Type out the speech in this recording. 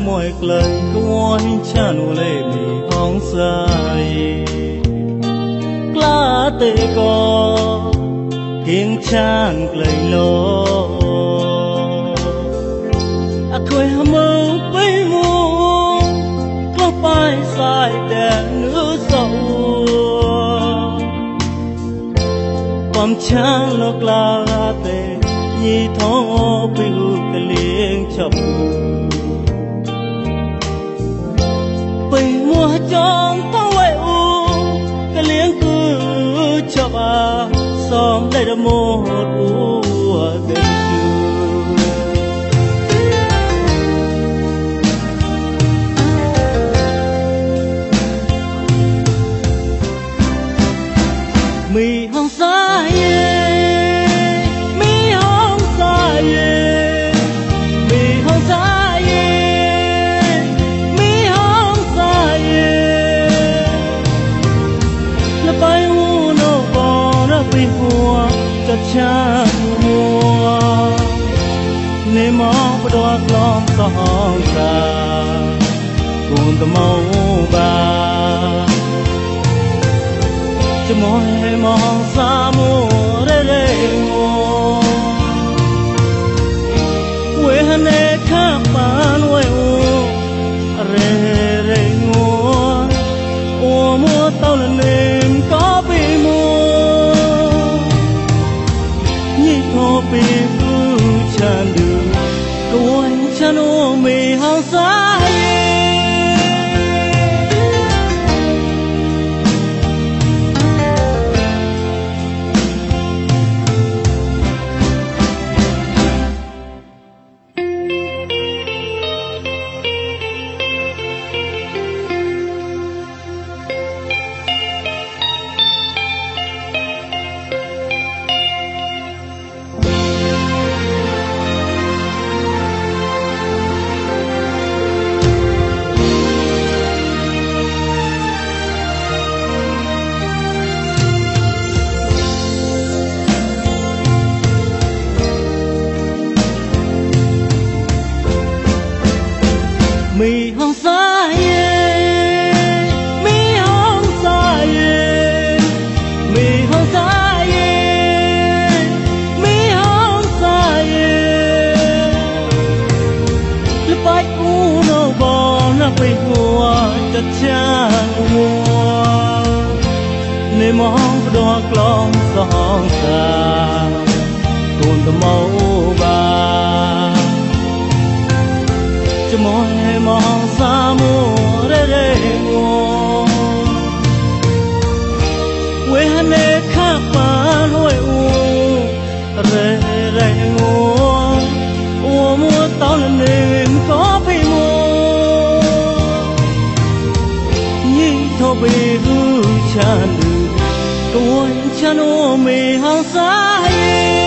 mỏi lời có chan lệ mi hong sai lá tê co tiếng chan lời lo à khơi mơ bay mua có bay sai đèn nước sâu bom chan lộc lá tê nhị thó biu cái liêng chập mùa trong có quay u cái liếng cứ cho bà xóm đây là một u bên mi hong sai mi hong sai mi hong sai cha mua nê mò bờ lom song sa cuốn tơ màu ba cho môi mong sa mua re mua quê hane khắp ban quê u re mua ô mua tao là niềm có bị mua bị hư chan đường tôi chan ô mì hao sai mi hong sai mi hong sai mi hong sai mi hong sai le pai u no bo na pai hua cha cha hua ne mong do klong song sa kun ta mau ba cho môi mong sa mua re mua quê hane khắp ban quê u re mua ô mua tao là niềm có bị mua nhìn thâu bị hư chan đường tôi chan ô mì hao sai